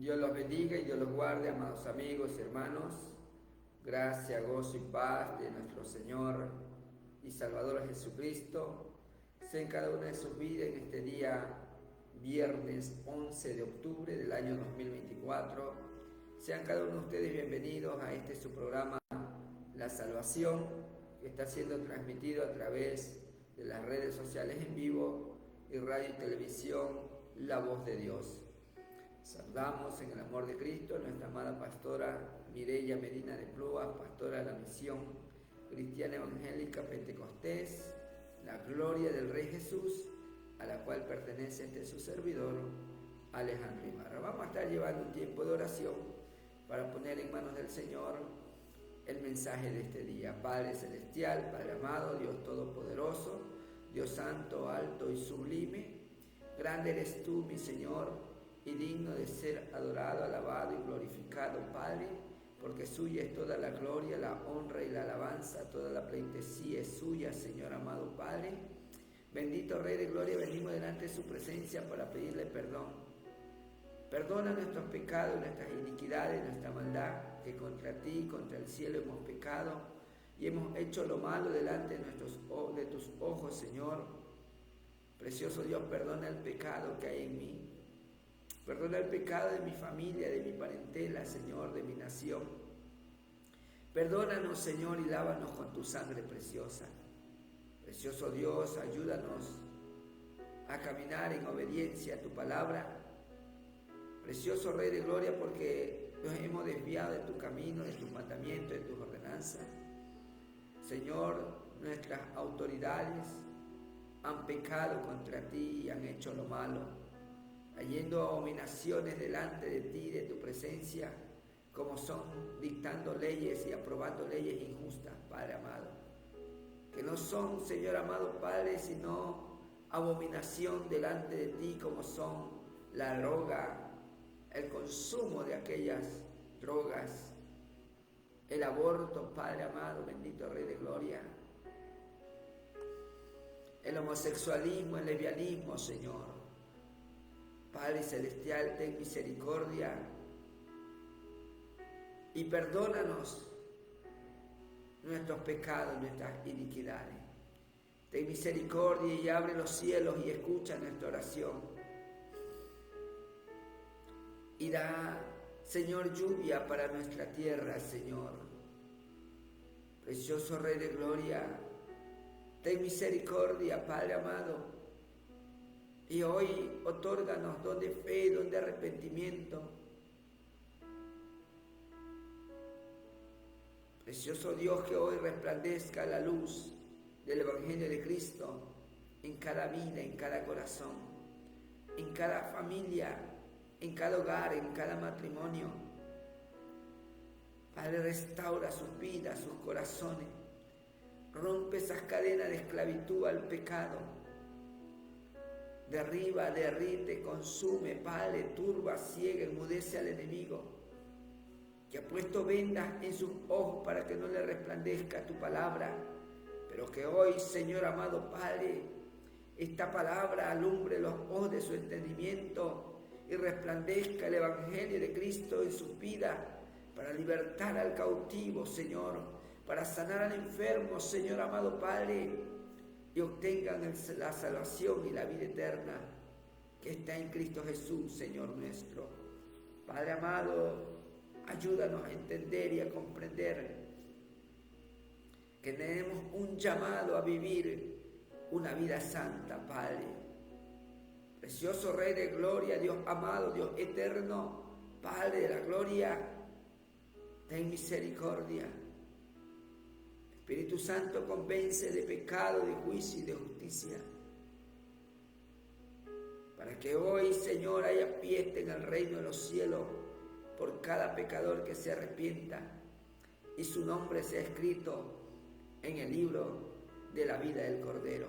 Dios los bendiga y Dios los guarde, amados amigos y hermanos. Gracia, gozo y paz de nuestro Señor y Salvador Jesucristo sea en cada una de sus vidas en este día, viernes 11 de octubre del año 2024. Sean cada uno de ustedes bienvenidos a este su programa La Salvación, que está siendo transmitido a través de las redes sociales en vivo y radio y televisión La Voz de Dios. Saludamos en el amor de Cristo a nuestra amada pastora Mireya Medina de Plúas, pastora de la Misión Cristiana Evangélica Pentecostés, la Gloria del Rey Jesús, a la cual pertenece este su servidor, Alejandro Ibarra. Vamos a estar llevando un tiempo de oración para poner en manos del Señor el mensaje de este día. Padre Celestial, Padre amado, Dios Todopoderoso, Dios Santo, alto y sublime, grande eres tú, mi Señor, y digno de ser adorado, alabado y glorificado, Padre, porque suya es toda la gloria, la honra y la alabanza, toda la pleitesía es suya, Señor amado Padre. Bendito Rey de Gloria, venimos delante de su presencia para pedirle perdón. Perdona nuestros pecados, nuestras iniquidades, nuestra maldad, que contra ti y contra el cielo hemos pecado y hemos hecho lo malo delante de tus ojos, Señor. Precioso Dios, perdona el pecado que hay en mí. Perdona el pecado de mi familia, de mi parentela, Señor, de mi nación. Perdónanos, Señor, y lávanos con tu sangre preciosa. Precioso Dios, ayúdanos a caminar en obediencia a tu palabra. Precioso Rey de Gloria, porque nos hemos desviado de tu camino, de tus mandamientos, de tus ordenanzas. Señor, nuestras autoridades han pecado contra ti y han hecho lo malo, trayendo abominaciones delante de ti, de tu presencia, como son dictando leyes y aprobando leyes injustas, Padre amado, que no son, Señor amado Padre, sino abominación delante de ti, como son la droga, el consumo de aquellas drogas, el aborto, Padre amado, bendito Rey de Gloria, el homosexualismo, el lesbianismo, Señor. Padre Celestial, ten misericordia y perdónanos nuestros pecados, nuestras iniquidades. Ten misericordia y abre los cielos y escucha nuestra oración. Y da, Señor, lluvia para nuestra tierra, Señor. Precioso Rey de Gloria, ten misericordia, Padre amado. Y hoy otórganos don de fe, don de arrepentimiento. Precioso Dios, que hoy resplandezca la luz del Evangelio de Cristo en cada vida, en cada corazón, en cada familia, en cada hogar, en cada matrimonio. Padre, restaura sus vidas, sus corazones. Rompe esas cadenas de esclavitud al pecado. Derriba, derrite, consume, Padre, turba, ciega, enmudece al enemigo, que ha puesto vendas en sus ojos para que no le resplandezca tu palabra, pero que hoy, Señor amado Padre, esta palabra alumbre los ojos de su entendimiento y resplandezca el Evangelio de Cristo en sus vidas, para libertar al cautivo, Señor, para sanar al enfermo, Señor amado Padre, y obtengan la salvación y la vida eterna que está en Cristo Jesús, Señor nuestro. Padre amado, ayúdanos a entender y a comprender que tenemos un llamado a vivir una vida santa, Padre. Precioso Rey de Gloria, Dios amado, Dios eterno, Padre de la gloria, ten misericordia. Espíritu Santo, convence de pecado, de juicio y de justicia, para que hoy, Señor, haya fiesta en el reino de los cielos por cada pecador que se arrepienta y su nombre sea escrito en el libro de la vida del Cordero.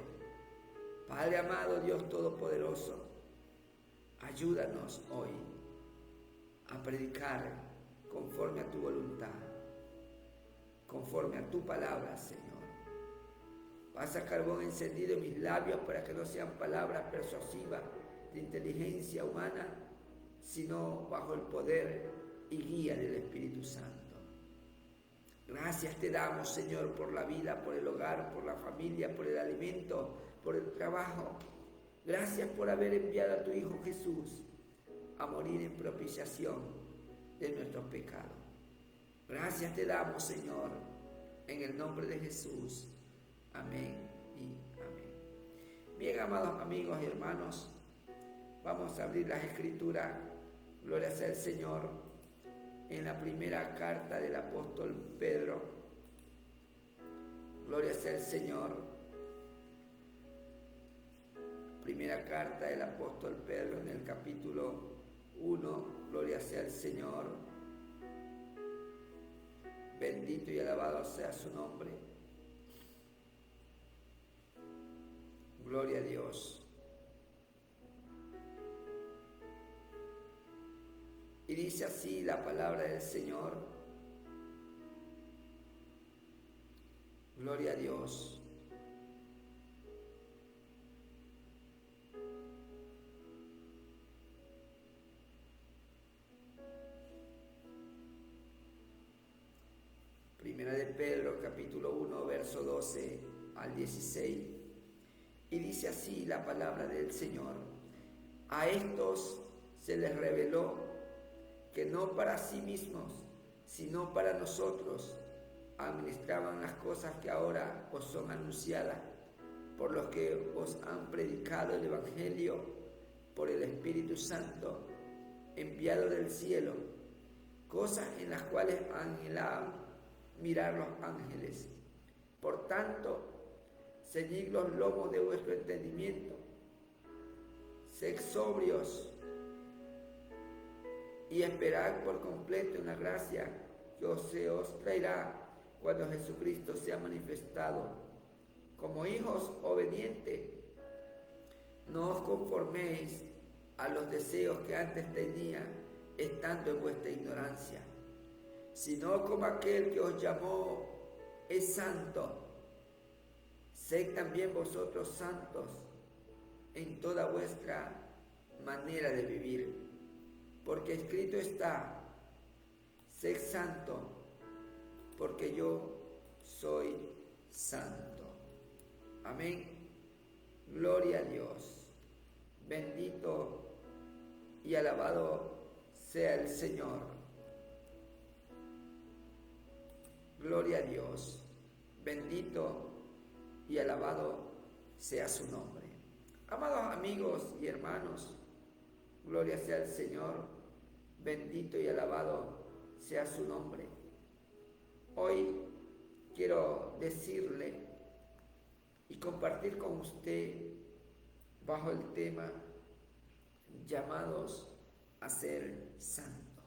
Padre amado, Dios Todopoderoso, ayúdanos hoy a predicar conforme a tu voluntad, conforme a tu palabra, Señor. Pasa carbón encendido en mis labios para que no sean palabras persuasivas de inteligencia humana, sino bajo el poder y guía del Espíritu Santo. Gracias te damos, Señor, por la vida, por el hogar, por la familia, por el alimento, por el trabajo. Gracias por haber enviado a tu Hijo Jesús a morir en propiciación de nuestros pecados. Gracias te damos, Señor, en el nombre de Jesús. Amén y amén. Bien, amados amigos y hermanos, vamos a abrir las Escrituras, gloria sea el Señor, en la primera carta del apóstol Pedro. Gloria sea el Señor. Primera carta del apóstol Pedro en el capítulo 1. Gloria sea el Señor. Bendito y alabado sea su nombre. Gloria a Dios. Y dice así la palabra del Señor. Gloria a Dios. Primera de Pedro, capítulo 1, verso 12 al 16. Y dice así la palabra del Señor. A estos se les reveló que no para sí mismos, sino para nosotros, administraban las cosas que ahora os son anunciadas, por los que os han predicado el Evangelio por el Espíritu Santo, enviado del cielo, cosas en las cuales anhelaban mirar los ángeles. Por tanto, ceñid los lomos de vuestro entendimiento, sed sobrios y esperad por completo en la gracia que se os traerá cuando Jesucristo sea manifestado. Como hijos obedientes, no os conforméis a los deseos que antes tenía estando en vuestra ignorancia, sino como aquel que os llamó es santo, sed también vosotros santos en toda vuestra manera de vivir. Porque escrito está, sed santo, porque yo soy santo. Amén. Gloria a Dios. Bendito y alabado sea el Señor. Gloria a Dios. Bendito y alabado sea su nombre. Amados amigos y hermanos, gloria sea el Señor. Bendito y alabado sea su nombre. Hoy quiero decirle y compartir con usted bajo el tema llamados a ser santo.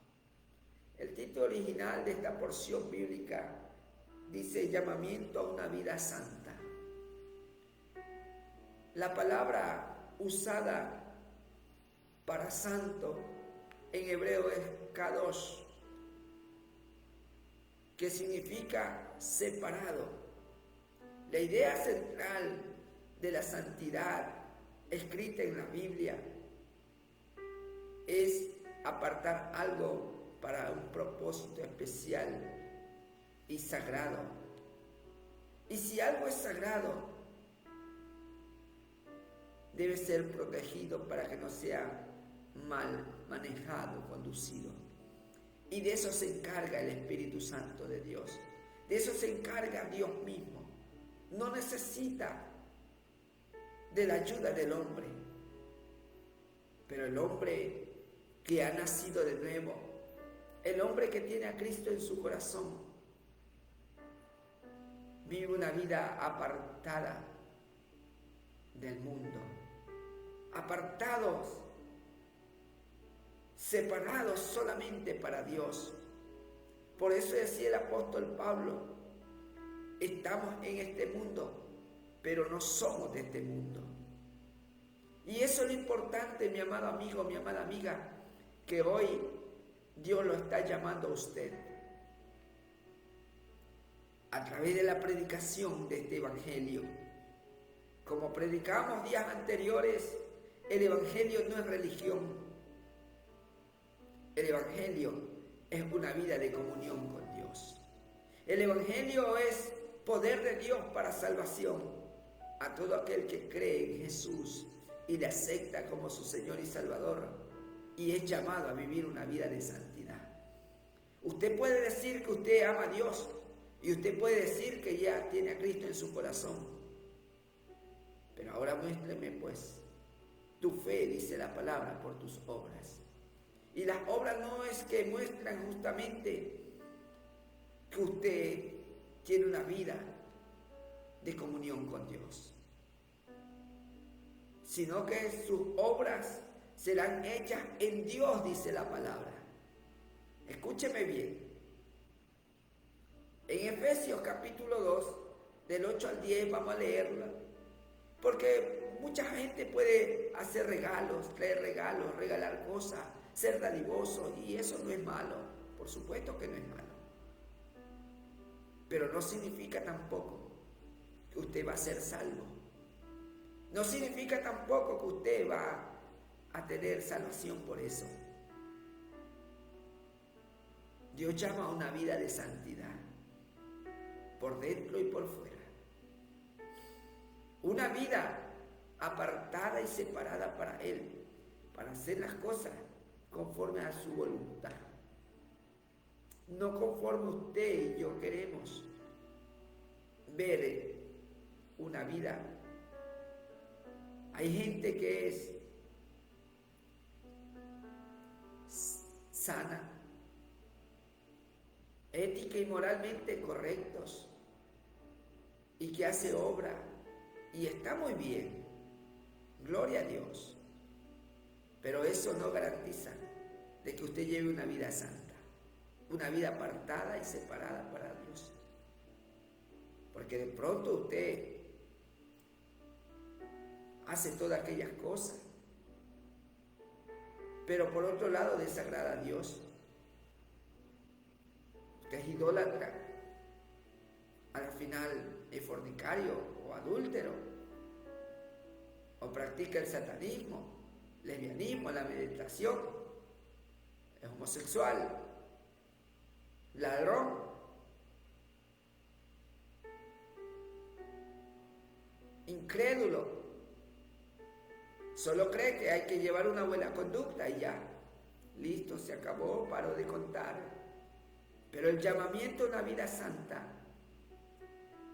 El título original de esta porción bíblica dice llamamiento a una vida santa. La palabra usada para santo en hebreo es kadosh, que significa separado. La idea central de la santidad escrita en la Biblia es apartar algo para un propósito especial y sagrado. Y si algo es sagrado, debe ser protegido para que no sea mal manejado, conducido. Y de eso se encarga el Espíritu Santo de Dios. De eso se encarga Dios mismo. No necesita de la ayuda del hombre. Pero el hombre que ha nacido de nuevo, el hombre que tiene a Cristo en su corazón, vive una vida apartada del mundo, apartados, separados solamente para Dios. Por eso decía el apóstol Pablo, estamos en este mundo, pero no somos de este mundo. Y eso es lo importante, mi amado amigo, mi amada amiga, que hoy Dios lo está llamando a usted. A través de la predicación de este Evangelio. Como predicamos días anteriores, el Evangelio no es religión. El Evangelio es una vida de comunión con Dios. El Evangelio es poder de Dios para salvación a todo aquel que cree en Jesús y le acepta como su Señor y Salvador y es llamado a vivir una vida de santidad. Usted puede decir que usted ama a Dios y usted puede decir que ya tiene a Cristo en su corazón. Pero ahora muéstreme pues tu fe, dice la palabra, por tus obras. Y las obras no es que muestran justamente que usted tiene una vida de comunión con Dios, sino que sus obras serán hechas en Dios, dice la palabra. Escúcheme bien. En Efesios capítulo 2, del 8 al 10, vamos a leerla, porque mucha gente puede hacer regalos, traer regalos, regalar cosas, ser dadivosos, y eso no es malo, por supuesto que no es malo. Pero no significa tampoco que usted va a ser salvo. No significa tampoco que usted va a tener salvación por eso. Dios llama a una vida de santidad, por dentro y por fuera. Una vida apartada y separada para Él, para hacer las cosas conforme a su voluntad. No conforme usted y yo queremos ver una vida. Hay gente que es sana, ética y moralmente correctos, y que hace obra, y está muy bien, gloria a Dios, pero eso no garantiza de que usted lleve una vida santa, una vida apartada y separada para Dios, porque de pronto usted hace todas aquellas cosas, pero por otro lado desagrada a Dios. Usted es idólatra, al final es fornicario o adúltero, o practica el satanismo, lesbianismo, la meditación, es homosexual, ladrón, incrédulo. Solo cree que hay que llevar una buena conducta y ya, listo, se acabó, paró de contar. Pero el llamamiento a una vida santa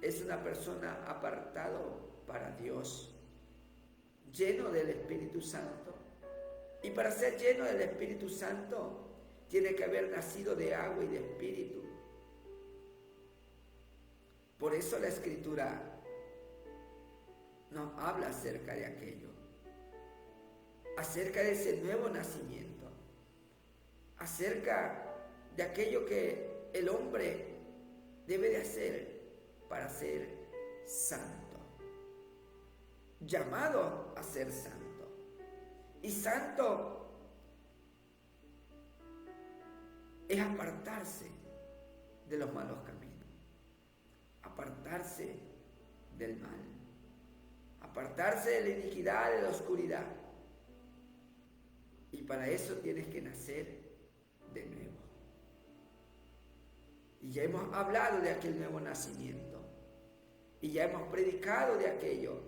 es una persona apartado para Dios, lleno del Espíritu Santo. Y para ser lleno del Espíritu Santo, tiene que haber nacido de agua y de Espíritu. Por eso la Escritura nos habla acerca de aquello, acerca de ese nuevo nacimiento, acerca de aquello que el hombre debe de hacer para ser santo, llamado a ser santo. Y santo es apartarse de los malos caminos, apartarse del mal, apartarse de la iniquidad, de la oscuridad. Y para eso tienes que nacer de nuevo. Y ya hemos hablado de aquel nuevo nacimiento. Y ya hemos predicado de aquello.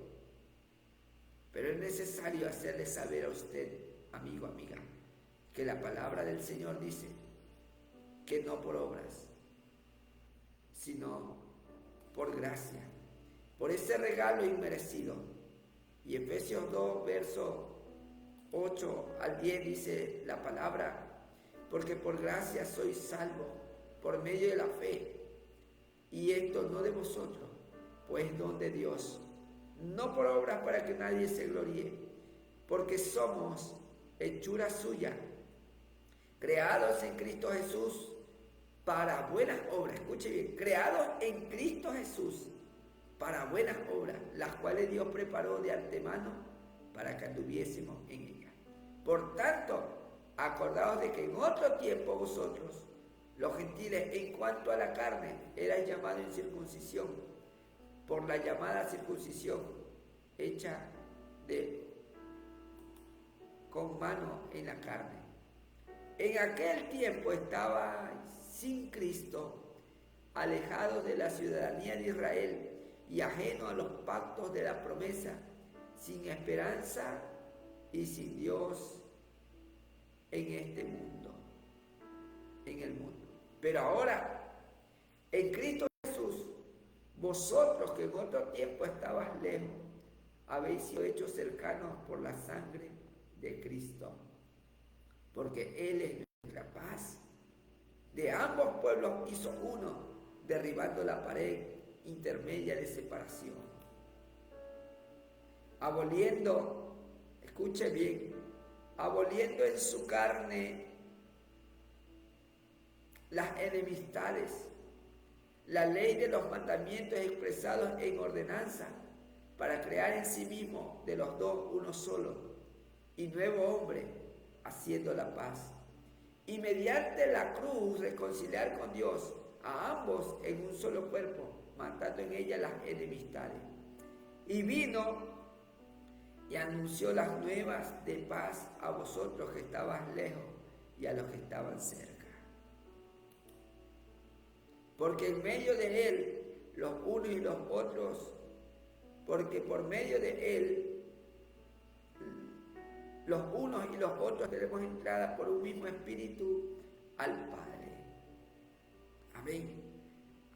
Pero es necesario hacerle saber a usted, amigo, amiga, que la palabra del Señor dice que no por obras, sino por gracia, por ese regalo inmerecido. Y Efesios 2, verso 8 al 10 dice la palabra: porque por gracia sois salvos por medio de la fe, y esto no de vosotros, pues don de Dios, no por obras para que nadie se gloríe, porque somos hechura suya, creados en Cristo Jesús para buenas obras. Escuche bien, creados en Cristo Jesús para buenas obras, las cuales Dios preparó de antemano para que anduviésemos en ella. Por tanto, acordaos de que en otro tiempo vosotros, los gentiles, en cuanto a la carne, erais llamados en circuncisión, por la llamada circuncisión hecha con mano en la carne, en aquel tiempo estaba sin Cristo, alejados de la ciudadanía de Israel y ajenos a los pactos de la promesa, sin esperanza y sin Dios en este mundo, en el mundo. Pero ahora, en Cristo Jesús, vosotros que en otro tiempo estabais lejos, habéis sido hechos cercanos por la sangre de Cristo, porque Él es nuestra paz. De ambos pueblos hizo uno, derribando la pared intermedia de separación, aboliendo, escuche bien, aboliendo en su carne las enemistades, la ley de los mandamientos expresados en ordenanza, para crear en sí mismo de los dos uno solo y nuevo hombre, haciendo la paz, y mediante la cruz reconciliar con Dios a ambos en un solo cuerpo, matando en ella las enemistades. Y vino y anunció las nuevas de paz a vosotros que estabais lejos y a los que estaban cerca. Porque en medio de Él, los unos y los otros, porque por medio de Él, los unos y los otros tenemos entrada por un mismo espíritu al Padre. Amén.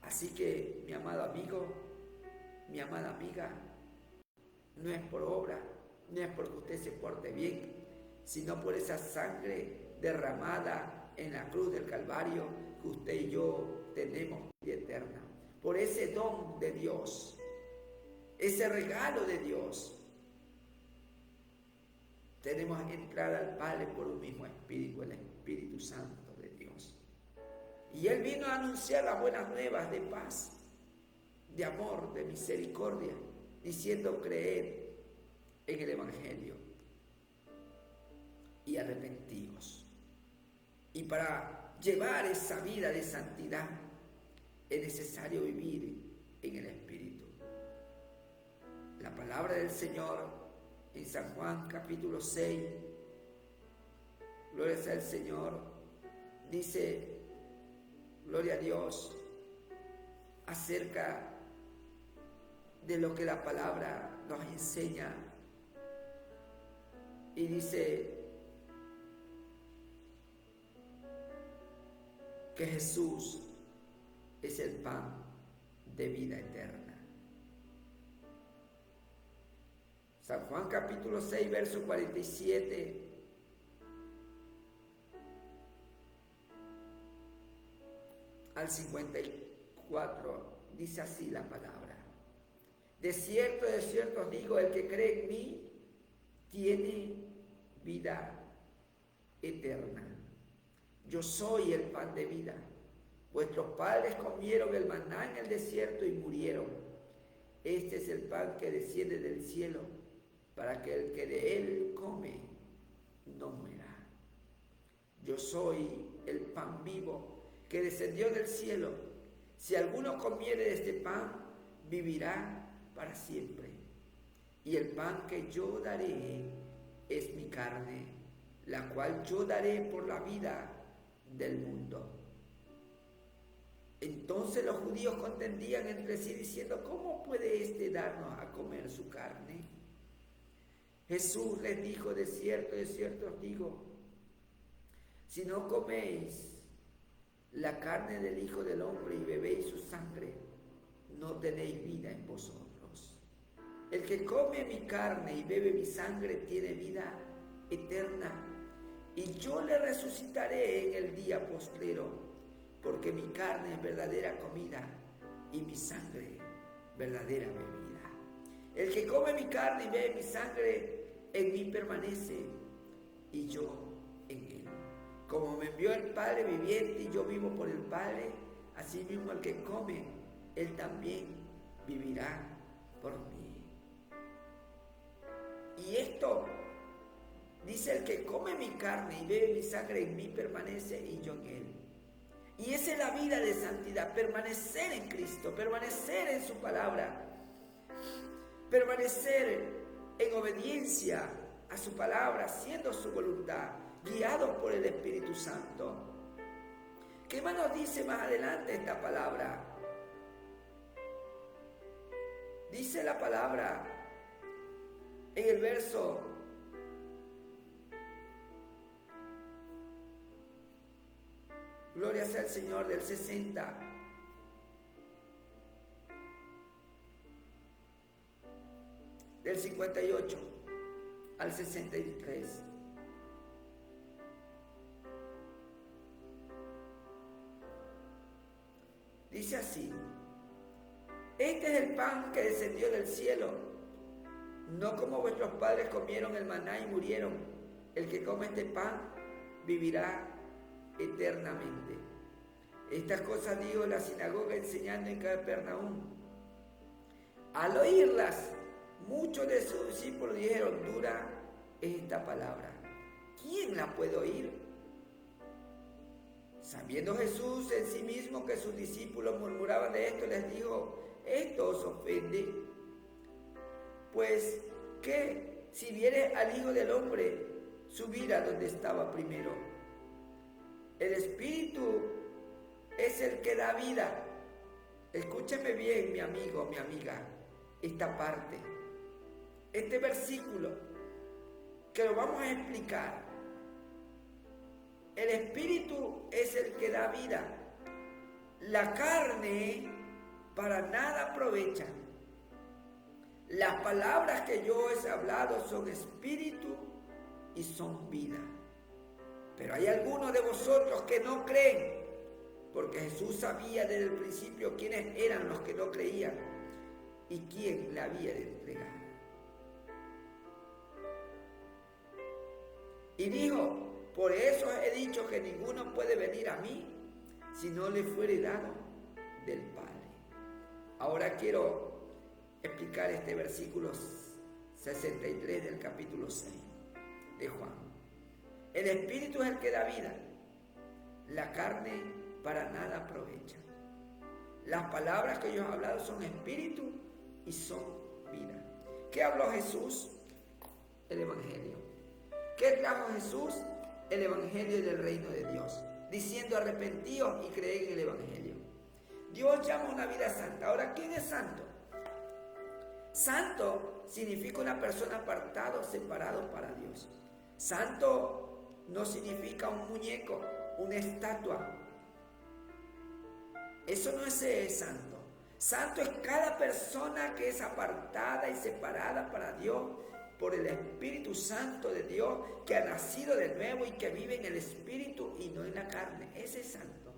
Así que, mi amado amigo, mi amada amiga, no es por obra, no es porque usted se porte bien, sino por esa sangre derramada en la cruz del Calvario que usted y yo tenemos vida eterna. Por ese don de Dios, ese regalo de Dios, tenemos entrada al Padre por un mismo Espíritu, el Espíritu Santo de Dios. Y Él vino a anunciar las buenas nuevas de paz, de amor, de misericordia, diciendo creed en el Evangelio y arrepentíos. Y para llevar esa vida de santidad es necesario vivir en el Espíritu. La palabra del Señor en San Juan capítulo 6, gloria sea al Señor, dice, gloria a Dios, acerca de lo que la palabra nos enseña. Y dice que Jesús es el pan de vida eterna. San Juan capítulo 6, verso 47. Al 54, dice así la palabra. De cierto os digo, el que cree en mí tiene vida eterna. Yo soy el pan de vida. Vuestros padres comieron el maná en el desierto y murieron. Este es el pan que desciende del cielo, para que el que de él come no muera. Yo soy el pan vivo que descendió del cielo. Si alguno comiere de este pan, vivirá para siempre. Y el pan que yo daré es mi carne, la cual yo daré por la vida del mundo. Entonces los judíos contendían entre sí diciendo, ¿cómo puede éste darnos a comer su carne? Jesús les dijo, de cierto os digo, si no coméis la carne del Hijo del Hombre y bebéis su sangre, no tenéis vida en vosotros. El que come mi carne y bebe mi sangre tiene vida eterna, y yo le resucitaré en el día postrero, porque mi carne es verdadera comida y mi sangre verdadera bebida. El que come mi carne y bebe mi sangre en mí permanece y yo en él. Como me envió el Padre viviente y yo vivo por el Padre, así mismo el que come, él también vivirá por mí. Y esto dice, el que come mi carne y bebe mi sangre en mí permanece y yo en él. Y esa es la vida de santidad, permanecer en Cristo, permanecer en su palabra, permanecer en obediencia a su palabra, haciendo su voluntad. guiados por el Espíritu Santo. ¿Qué más nos dice más adelante esta palabra? Dice la palabra en el verso gloria sea el Señor del 60. Del 58 al 63. Dice así: este es el pan que descendió del cielo, no como vuestros padres comieron el maná y murieron. El que come este pan vivirá eternamente. Estas cosas dijo en la sinagoga enseñando en Capernaum. Al oírlas, muchos de sus discípulos dijeron: dura es esta palabra, ¿quién la puede oír? Sabiendo Jesús en sí mismo que sus discípulos murmuraban de esto, les dijo: ¿esto os ofende? Pues, ¿qué si viere al Hijo del Hombre subir a donde estaba primero? El Espíritu es el que da vida. Escúchame bien, mi amigo, mi amiga, esta parte, este versículo, que lo vamos a explicar. El Espíritu es el que da vida. La carne para nada aprovecha. Las palabras que yo he hablado son espíritu y son vida. Pero hay algunos de vosotros que no creen, porque Jesús sabía desde el principio quiénes eran los que no creían y quién le había de entregar. Y dijo: por eso he dicho que ninguno puede venir a mí si no le fuere dado del Padre. Ahora quiero explicar este versículo 63 del capítulo 6 de Juan. El Espíritu es el que da vida. La carne para nada aprovecha. Las palabras que yo he hablado son espíritu y son vida. ¿Qué habló Jesús? El Evangelio. ¿Qué trajo Jesús? El Evangelio del reino de Dios, diciendo: arrepentíos y creed en el Evangelio. Dios llama a una vida santa. Ahora, ¿quién es santo? Santo significa una persona apartada, separado para Dios. Santo no significa un muñeco, una estatua. Eso no es santo. Santo es cada persona que es apartada y separada para Dios por el Espíritu Santo de Dios, que ha nacido de nuevo y que vive en el Espíritu y no en la carne. Ese es santo.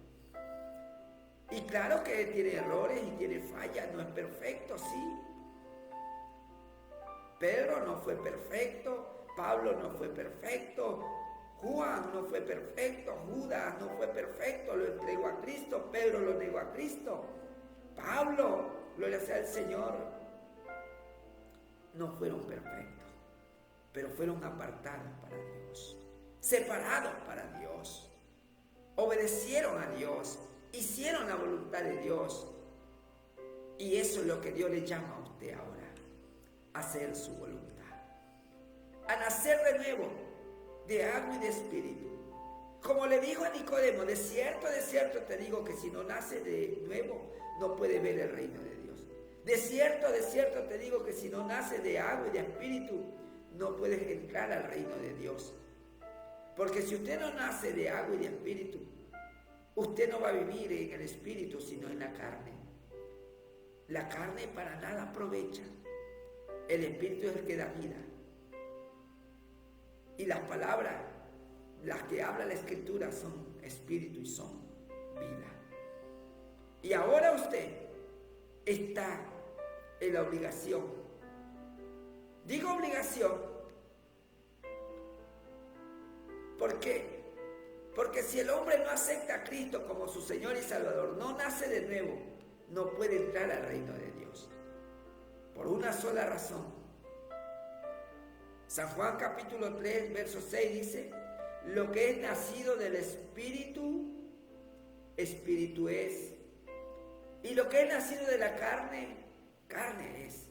Y claro que tiene errores y tiene fallas, no es perfecto, sí. Pedro no fue perfecto, Pablo no fue perfecto, Juan no fue perfecto, Judas no fue perfecto, lo entregó a Cristo, Pedro lo negó a Cristo, Pablo, gloria sea al Señor, no fueron perfectos, pero fueron apartados para Dios, separados para Dios, obedecieron a Dios, hicieron la voluntad de Dios. Y eso es lo que Dios le llama a usted ahora, a hacer su voluntad, a nacer de nuevo, de agua y de espíritu. Como le dijo a Nicodemo: de cierto te digo que si no nace de nuevo, no puede ver el reino de Dios. De cierto te digo que si no nace de agua y de espíritu, no puedes entrar al reino de Dios. Porque si usted no nace de agua y de espíritu, usted no va a vivir en el espíritu, sino en la carne. La carne para nada aprovecha. El espíritu es el que da vida. Y las palabras, las que habla la Escritura, son espíritu y son vida. Y ahora usted está en la obligación. Digo obligación, ¿por qué? Porque si el hombre no acepta a Cristo como su Señor y Salvador, no nace de nuevo, no puede entrar al reino de Dios. Por una sola razón. San Juan capítulo 3, verso 6 dice: lo que es nacido del Espíritu, Espíritu es. Y lo que es nacido de la carne, carne es.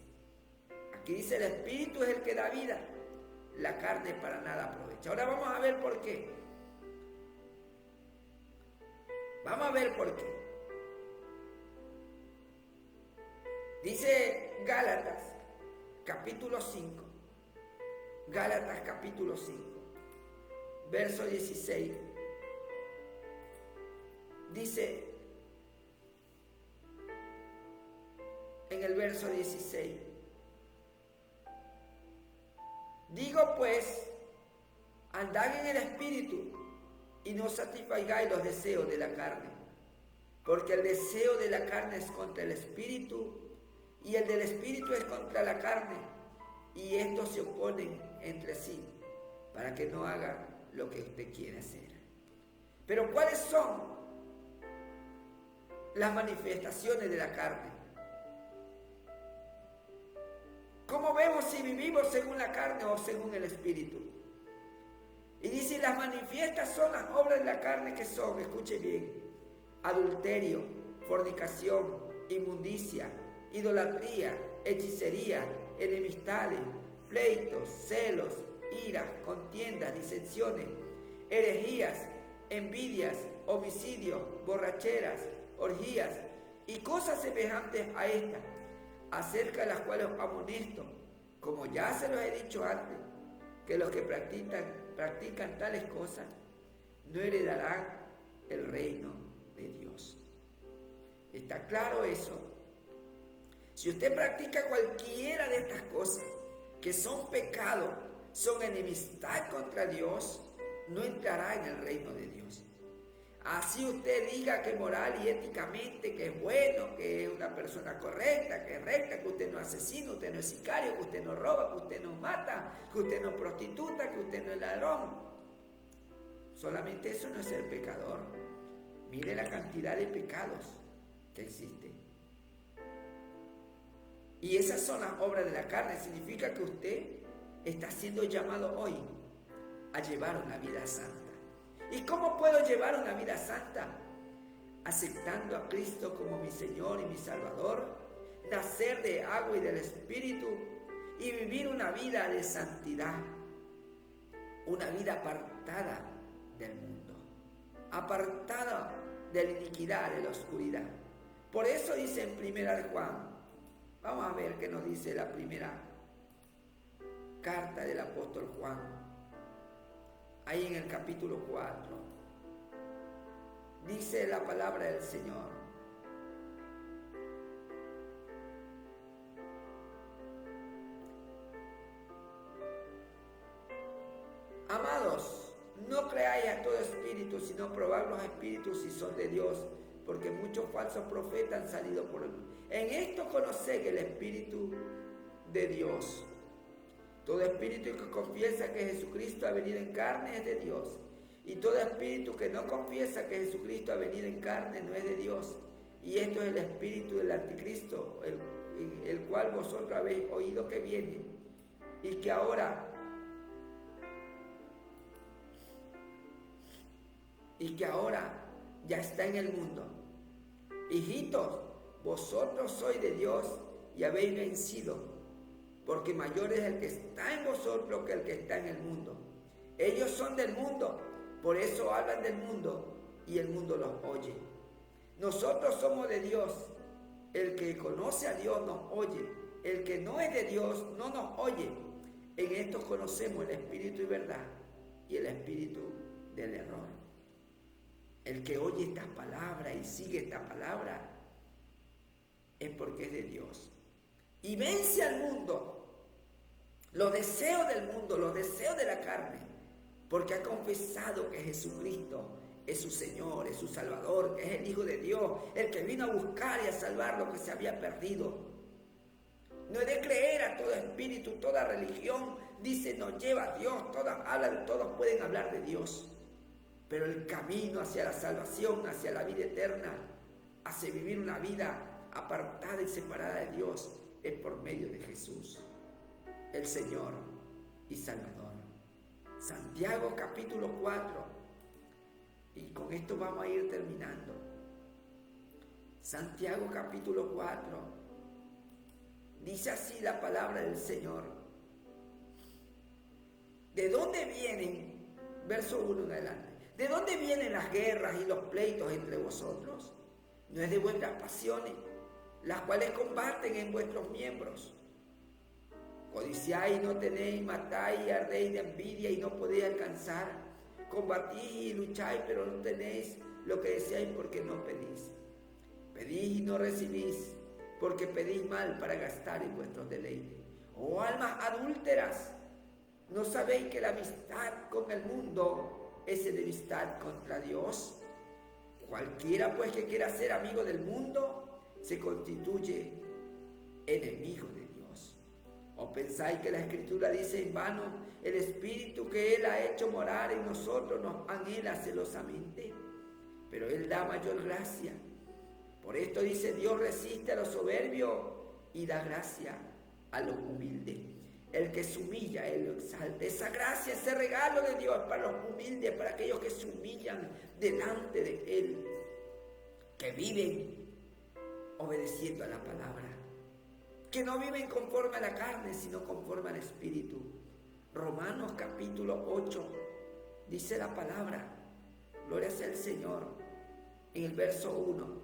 Aquí dice: el Espíritu es el que da vida. la carne para nada aprovecha. Ahora vamos a ver por qué. Vamos a ver por qué. Dice Gálatas, capítulo 5. Gálatas, capítulo 5, verso 16. Dice en el verso 16: digo pues, andad en el Espíritu y no satisfagáis los deseos de la carne, porque el deseo de la carne es contra el Espíritu y el del Espíritu es contra la carne, y estos se oponen entre sí para que no haga lo que usted quiere hacer. Pero ¿cuáles son las manifestaciones de la carne? ¿Cómo vemos si vivimos según la carne o según el Espíritu? Y dice, las manifiestas son las obras de la carne que son, escuche bien: adulterio, fornicación, inmundicia, idolatría, hechicería, enemistades, pleitos, celos, iras, contiendas, disensiones, herejías, envidias, homicidios, borracheras, orgías y cosas semejantes a estas, acerca de las cuales os amonesto, como ya se los he dicho antes, que los que practican tales cosas no heredarán el reino de Dios. ¿Está claro eso? Si usted practica cualquiera de estas cosas que son pecado, son enemistad contra Dios, no entrará en el reino de Dios. Así usted diga que moral y éticamente que es bueno, que es una persona correcta, que es recta, que usted no es asesino, usted no es sicario, que usted no roba, que usted no mata, que usted no es prostituta, que usted no es ladrón. Solamente eso no es ser pecador. Mire la cantidad de pecados que existen. Y esas son las obras de la carne. Significa que usted está siendo llamado hoy a llevar una vida santa. ¿Y cómo puedo llevar una vida santa? Aceptando a Cristo como mi Señor y mi Salvador, nacer de agua y del Espíritu y vivir una vida de santidad, una vida apartada del mundo, apartada de la iniquidad, de la oscuridad. Por eso dice en 1 Juan, vamos a ver qué nos dice la primera carta del apóstol Juan. Ahí en el capítulo 4, dice la palabra del Señor: amados, no creáis a todo espíritu, sino probad los espíritus si son de Dios, porque muchos falsos profetas han salido por el mundo. En esto conocéis el Espíritu de Dios. Todo espíritu que confiesa que Jesucristo ha venido en carne es de Dios. Y todo espíritu que no confiesa que Jesucristo ha venido en carne no es de Dios. Y esto es el espíritu del anticristo, el cual vosotros habéis oído que viene y que ahora ya está en el mundo. Hijitos, vosotros sois de Dios y habéis vencido, porque mayor es el que está en vosotros que el que está en el mundo. Ellos son del mundo, por eso hablan del mundo y el mundo los oye. Nosotros somos de Dios. El que conoce a Dios nos oye. El que no es de Dios no nos oye. En esto conocemos el espíritu y verdad y el espíritu del error. El que oye estas palabras y sigue esta palabra es porque es de Dios. Y vence al mundo, los deseos del mundo, los deseos de la carne, porque ha confesado que Jesucristo es su Señor, es su Salvador, que es el Hijo de Dios, el que vino a buscar y a salvar lo que se había perdido. No he de creer a todo espíritu, toda religión dice nos lleva a Dios, todos pueden hablar de Dios, pero el camino hacia la salvación, hacia la vida eterna, hacia vivir una vida apartada y separada de Dios, es por medio de Jesús, el Señor y Salvador. Santiago capítulo 4, y con esto vamos a ir terminando. Santiago capítulo 4, dice así la palabra del Señor: ¿De dónde vienen? Verso 1 en adelante. ¿De dónde vienen las guerras y los pleitos entre vosotros? ¿No es de vuestras pasiones, las cuales combaten en vuestros miembros? Codiciáis y no tenéis, matáis y ardéis de envidia y no podéis alcanzar. Combatís y lucháis, pero no tenéis lo que deseáis porque no pedís. Pedís y no recibís, porque pedís mal para gastar en vuestros deleites. Oh almas adúlteras, ¿no sabéis que la amistad con el mundo es enemistad contra Dios? Cualquiera pues que quiera ser amigo del mundo se constituye enemigo de Dios. ¿O pensáis que la Escritura dice en vano, el Espíritu que Él ha hecho morar en nosotros nos anhela celosamente? Pero Él da mayor gracia. Por esto dice, Dios resiste a los soberbios y da gracia a los humildes. El que se humilla, Él lo exalta. Esa gracia, ese regalo de Dios para los humildes, para aquellos que se humillan delante de Él, que viven obedeciendo a la palabra, que no viven conforme a la carne, sino conforme al Espíritu. Romanos capítulo 8, dice la palabra, gloria sea al Señor, en el verso 1.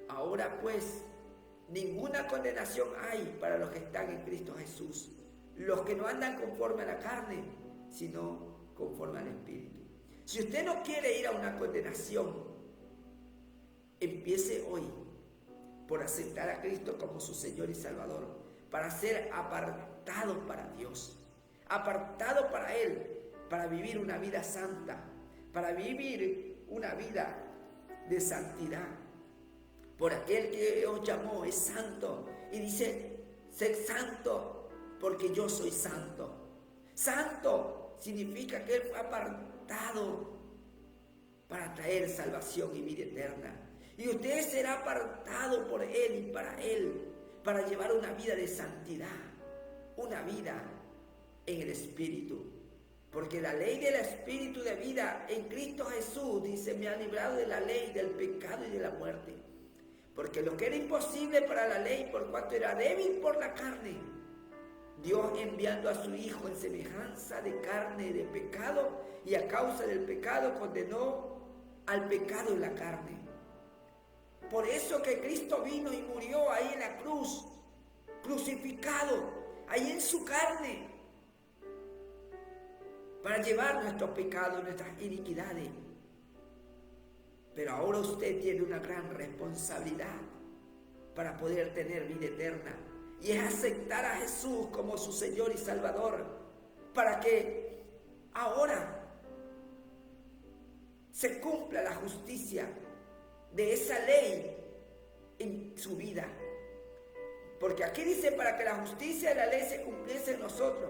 Ahora pues, ninguna condenación hay para los que están en Cristo Jesús, los que no andan conforme a la carne, sino conforme al Espíritu. Si usted no quiere ir a una condenación, empiece hoy por aceptar a Cristo como su Señor y Salvador, para ser apartado para Dios, apartado para Él, para vivir una vida santa, para vivir una vida de santidad. Por aquel que os llamó es santo y dice, sed santo porque yo soy santo. Santo significa que Él fue apartado para traer salvación y vida eterna. Y usted será apartado por Él y para Él, para llevar una vida de santidad, una vida en el Espíritu. Porque la ley del Espíritu de vida en Cristo Jesús, dice, me ha librado de la ley, del pecado y de la muerte. Porque lo que era imposible para la ley, por cuanto era débil por la carne, Dios enviando a su Hijo en semejanza de carne y de pecado, y a causa del pecado condenó al pecado en la carne. Por eso que Cristo vino y murió ahí en la cruz, crucificado, ahí en su carne, para llevar nuestros pecados, nuestras iniquidades. Pero ahora usted tiene una gran responsabilidad para poder tener vida eterna, y es aceptar a Jesús como su Señor y Salvador, para que ahora se cumpla la justicia de esa ley en su vida. Porque aquí dice, para que la justicia de la ley se cumpliese en nosotros,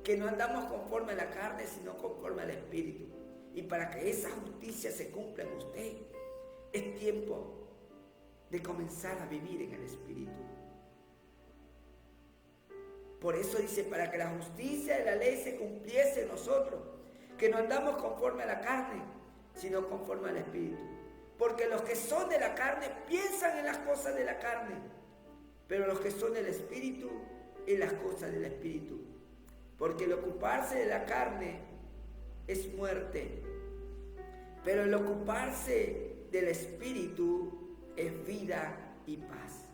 que no andamos conforme a la carne, sino conforme al Espíritu. Y para que esa justicia se cumpla en usted, es tiempo de comenzar a vivir en el Espíritu. Por eso dice, para que la justicia de la ley se cumpliese en nosotros, que no andamos conforme a la carne, sino conforme al Espíritu. Porque los que son de la carne piensan en las cosas de la carne, pero los que son del Espíritu, en las cosas del Espíritu. Porque el ocuparse de la carne es muerte, pero el ocuparse del Espíritu es vida y paz.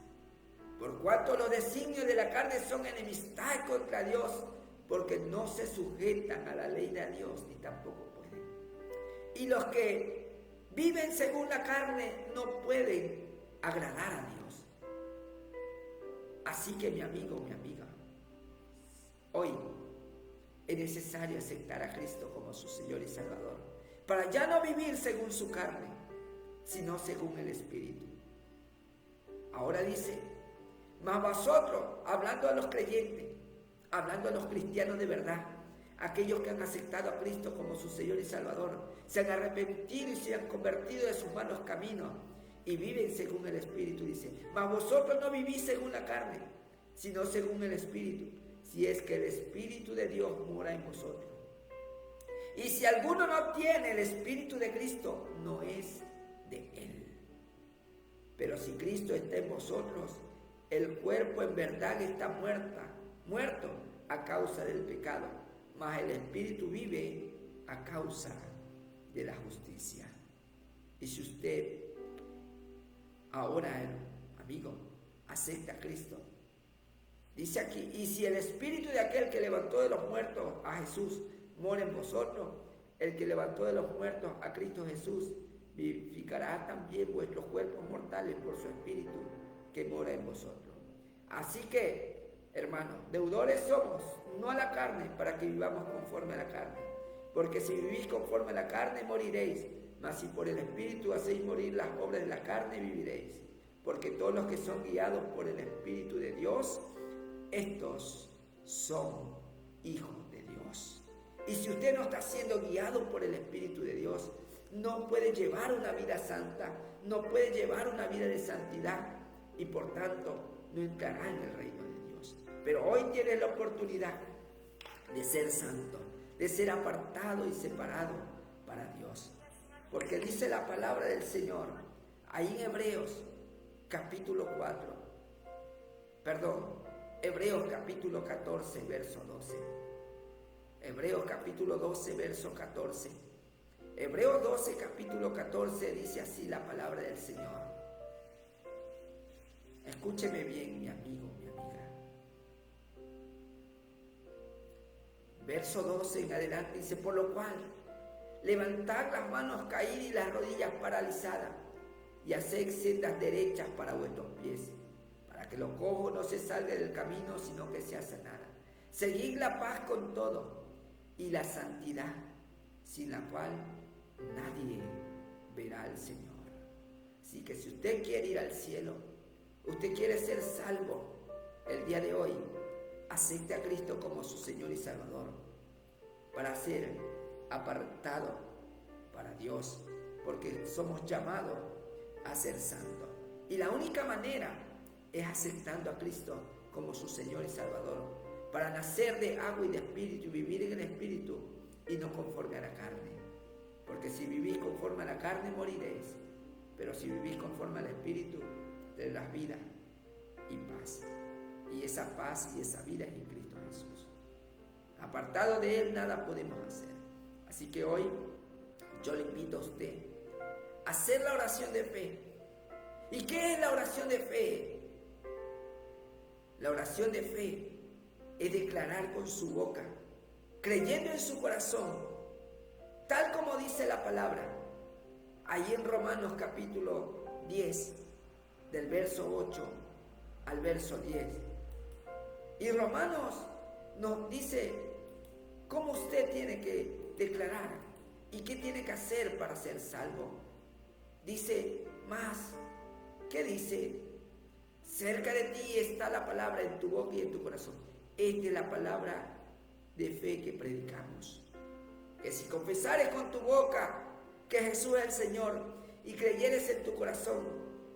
Por cuanto los designios de la carne son enemistad contra Dios, porque no se sujetan a la ley de Dios, ni tampoco pueden. Y los que viven según la carne no pueden agradar a Dios. Así que mi amigo, mi amiga, hoy es necesario aceptar a Cristo como su Señor y Salvador, para ya no vivir según su carne, sino según el Espíritu. Ahora dice, mas vosotros, hablando a los creyentes, hablando a los cristianos de verdad, aquellos que han aceptado a Cristo como su Señor y Salvador, se han arrepentido y se han convertido de sus malos caminos y viven según el Espíritu, dice, mas vosotros no vivís según la carne, sino según el Espíritu, si es que el Espíritu de Dios mora en vosotros. Y si alguno no tiene el Espíritu de Cristo, no es de Él. Pero si Cristo está en vosotros, el cuerpo en verdad está muerto a causa del pecado, mas el Espíritu vive a causa de la justicia. Y si usted ahora, amigo, acepta a Cristo, dice aquí, y si el Espíritu de aquel que levantó de los muertos a Jesús mora en vosotros, el que levantó de los muertos a Cristo Jesús vivificará también vuestros cuerpos mortales por su Espíritu que mora en vosotros. Así que, hermanos, deudores somos, no a la carne, para que vivamos conforme a la carne. Porque si vivís conforme a la carne, moriréis. Mas si por el Espíritu hacéis morir las obras de la carne, viviréis. Porque todos los que son guiados por el Espíritu de Dios, estos son hijos de Dios. Y si usted no está siendo guiado por el Espíritu de Dios, no puede llevar una vida santa, no puede llevar una vida de santidad y por tanto no entrará en el reino de Dios. Pero hoy tienes la oportunidad de ser santo, de ser apartado y separado para Dios. Porque dice la palabra del Señor, ahí en Hebreos capítulo 14, verso 12. Hebreos capítulo 12, verso 14. Hebreos 12, capítulo 14, dice así la palabra del Señor. Escúcheme bien, mi amigo, mi amiga. Verso 12 en adelante dice, por lo cual, levantad las manos caídas y las rodillas paralizadas, y haced sendas derechas para vuestros pies, para que lo cojo no se salga del camino, sino que sea sanada. Seguid la paz con todo, y la santidad, sin la cual nadie verá al Señor. Así que si usted quiere ir al cielo, usted quiere ser salvo el día de hoy, acepte a Cristo como su Señor y Salvador para ser apartado para Dios, porque somos llamados a ser santos. Y la única manera es aceptando a Cristo como su Señor y Salvador, para nacer de agua y de espíritu y vivir en el espíritu y no conforme a la carne. Porque si vivís conforme a la carne moriréis, pero si vivís conforme al espíritu tendrás vida y paz. Y esa paz y esa vida es en Cristo Jesús. Apartado de Él nada podemos hacer. Así que hoy yo le invito a usted a hacer la oración de fe. ¿Y qué es la oración de fe? La oración de fe es declarar con su boca, creyendo en su corazón, tal como dice la palabra, ahí en Romanos capítulo 10, del verso 8 al verso 10. Y Romanos nos dice cómo usted tiene que declarar y qué tiene que hacer para ser salvo. Dice más, ¿qué dice? Cerca de ti está la palabra en tu boca y en tu corazón. Esta es la palabra de fe que predicamos. Que si confesares con tu boca que Jesús es el Señor y creyeres en tu corazón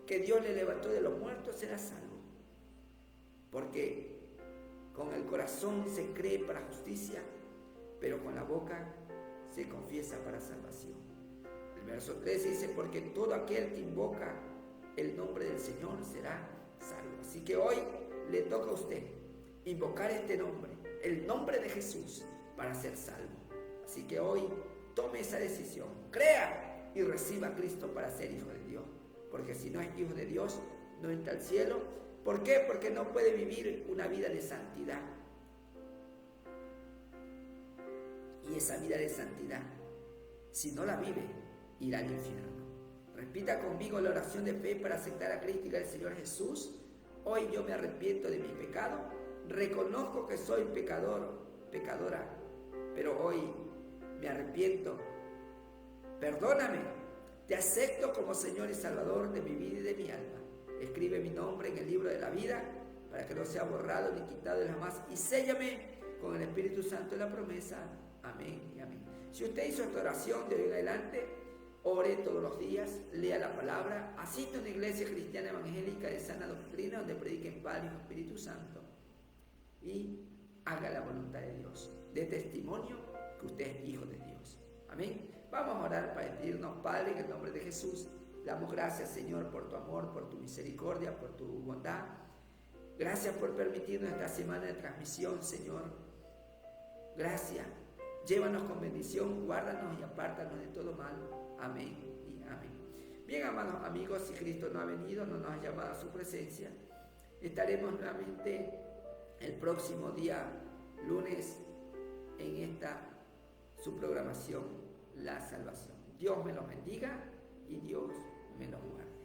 que Dios le levantó de los muertos, serás salvo. Porque con el corazón se cree para justicia, pero con la boca se confiesa para salvación. El verso 13 dice, porque todo aquel que invoca el nombre del Señor será salvo. Así que hoy le toca a usted invocar este nombre, el nombre de Jesús, para ser salvo. Así que hoy tome esa decisión, crea y reciba a Cristo para ser hijo de Dios. Porque si no es hijo de Dios, no entra al cielo. ¿Por qué? Porque no puede vivir una vida de santidad. Y esa vida de santidad, si no la vive, irá al infierno. Repita conmigo la oración de fe para aceptar a Cristo y al Señor Jesús. Hoy yo me arrepiento de mis pecados, reconozco que soy pecador, pecadora, pero hoy me arrepiento. Perdóname, te acepto como Señor y Salvador de mi vida y de mi alma. Escribe mi nombre en el libro de la vida para que no sea borrado ni quitado de jamás, y séllame con el Espíritu Santo de la promesa. Amén y amén. Si usted hizo esta oración de hoy en adelante, ore todos los días, lea la palabra, asista a una iglesia cristiana evangélica de sana doctrina donde prediquen Padre y Espíritu Santo y haga la voluntad de Dios. Dé testimonio que usted es hijo de Dios. Amén. Vamos a orar para despedirnos, Padre, en el nombre de Jesús. Damos gracias, Señor, por tu amor, por tu misericordia, por tu bondad. Gracias por permitirnos esta semana de transmisión, Señor. gracia. Llévanos con bendición, guárdanos y apártanos de todo mal. Amén y amén. Bien, amados amigos, si Cristo no ha venido, no nos ha llamado a su presencia, estaremos nuevamente el próximo día, lunes, en esta su programación, La Salvación. Dios me los bendiga y Dios me los guarde.